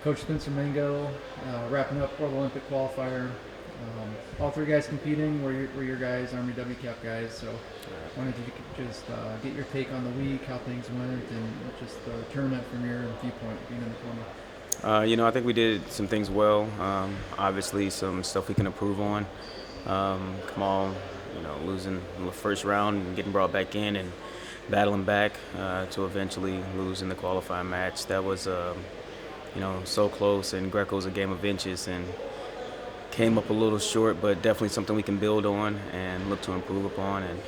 Coach Spenser Mango, wrapping up World Olympic Qualifier. All three guys competing were your guys, Army WCAP guys. So wanted to just get your take on the week, how things went, and just the tournament from your viewpoint being in the corner. I think we did some things well. Obviously, some stuff we can improve on. Kamal, losing in the first round and getting brought back in and battling back to eventually lose in the qualifying match. That was, so close. And Greco's a game of inches and came up a little short, but definitely something we can build on and look to improve upon. And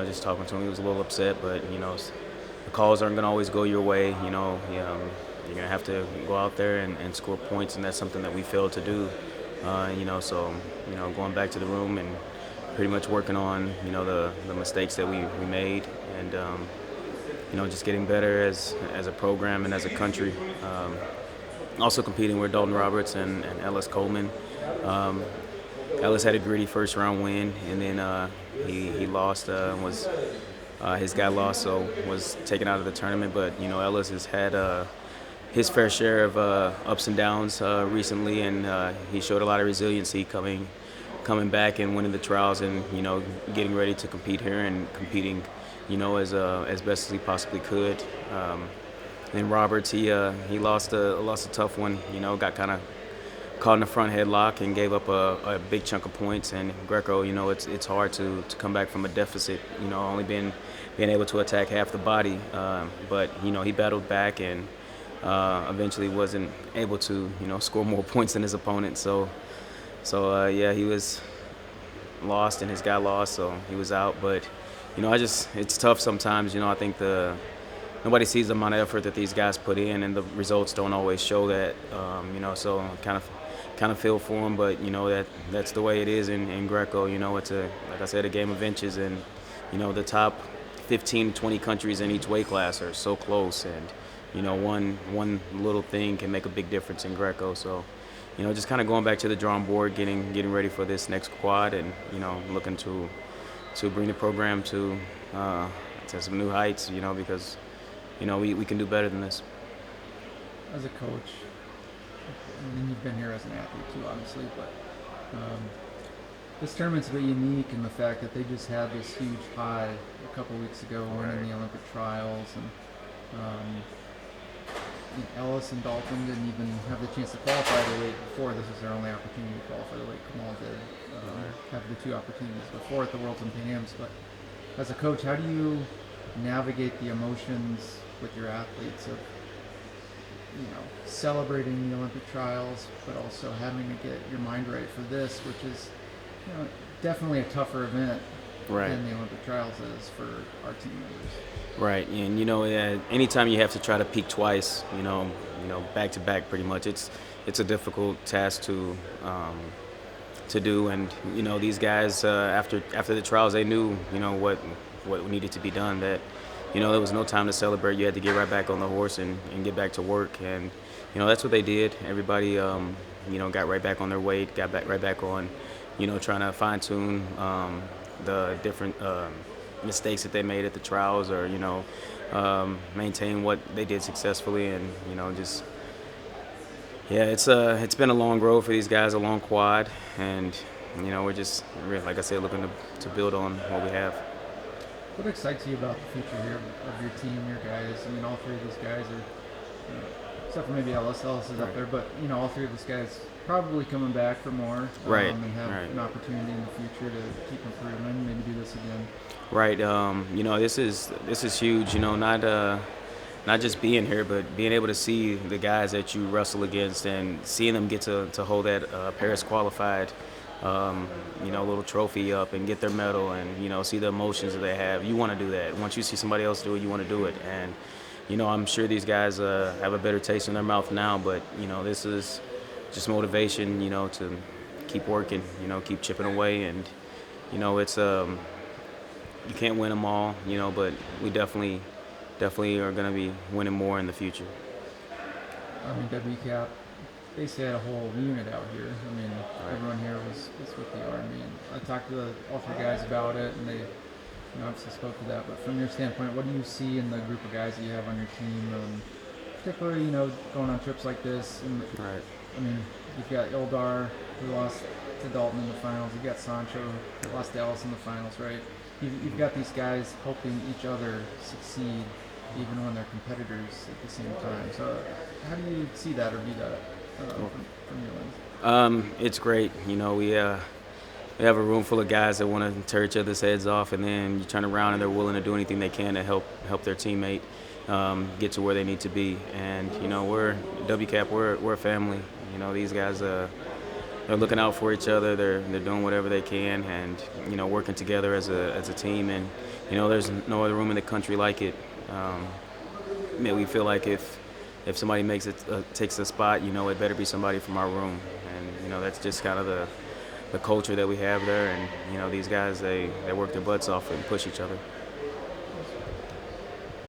just talking to him, he was a little upset, but the calls aren't going to always go your way. You're going to have to go out there and score points, and that's something that we failed to do. Going back to the room and pretty much working on, the mistakes that we made and, just getting better as a program and as a country. Also competing with Dalton Roberts and Ellis Coleman. Ellis had a gritty first round win, and then he lost. His guy lost, so was taken out of the tournament. But Ellis has had his fair share of ups and downs recently, and he showed a lot of resiliency coming back and winning the trials, and getting ready to compete here and competing, as best as he possibly could. And Roberts, he lost a tough one. Got kind of caught in the front headlock and gave up a big chunk of points. And Greco, it's hard to come back from a deficit. Only being able to attack half the body. But he battled back and eventually wasn't able to score more points than his opponent. So he was lost and his guy lost, so he was out. But it's tough sometimes. I think nobody sees the amount of effort that these guys put in, and the results don't always show that. So kind of feel for them, but that's the way it is in Greco. It's like I said, a game of inches, and the top 15 to 20 countries in each weight class are so close, and one little thing can make a big difference in Greco. So just kind of going back to the drawing board, getting ready for this next quad, and looking to bring the program to some new heights. Because we can do better than this. As a coach, and you've been here as an athlete too, obviously, but this tournament's a bit unique in the fact that they just had this huge high a couple weeks ago, winning the Olympic trials, and Ellis and Dalton didn't even have the chance to qualify the weight before. This was their only opportunity to qualify the weight. Kamal did have the two opportunities before at the World Olympic Games. But as a coach, how do you navigate the emotions with your athletes of celebrating the Olympic trials, but also having to get your mind right for this, which is definitely a tougher event than the Olympic trials is for our team members. Right, and anytime you have to try to peak twice, back to back, pretty much, it's a difficult task to do. And these guys after the trials, they knew what needed to be done. That there was no time to celebrate. You had to get right back on the horse and get back to work. And that's what they did. Everybody got right back on their weight, right back on trying to fine tune the different mistakes that they made at the trials, or maintain what they did successfully. And it's been a long road for these guys, a long quad, and we're just, like I said, looking to build on what we have. What excites you about the future here of your team, your guys? I mean, all three of these guys are, except for maybe Ellis. Ellis is up there, but all three of these guys probably coming back for more, and have an opportunity in the future to keep improving, maybe do this again. Right. This is huge. Not just being here, but being able to see the guys that you wrestle against and seeing them get to hold that Paris qualified, little trophy up and get their medal, and see the emotions that they have. You want to do that. Once you see somebody else do it, you want to do it. And I'm sure these guys have a better taste in their mouth now, but this is just motivation, to keep working, keep chipping away, and it's you can't win them all, but we definitely are going to be winning more in the future. Army WCAP basically had a whole unit out here. I mean, everyone here was with the Army, and I talked to all three guys about it, and they obviously spoke to that. But from your standpoint, what do you see in the group of guys that you have on your team particularly, going on trips like this. And, Right. I mean, you've got Ildar, who lost to Dalton in the finals. You've got Sancho, who lost to Ellis in the finals, right? You've got these guys helping each other succeed, even when they're competitors at the same time. So how do you see that or view that from your lens? It's great. We have a room full of guys that want to tear each other's heads off, and then you turn around and they're willing to do anything they can to help their teammate get to where they need to be. And we're WCAP. We're a family. These guys they're looking out for each other. They're doing whatever they can, and working together as a team. And there's no other room in the country like it. We feel like if somebody takes a spot, it better be somebody from our room. And that's just kind of the culture that we have there. And these guys they work their butts off and push each other.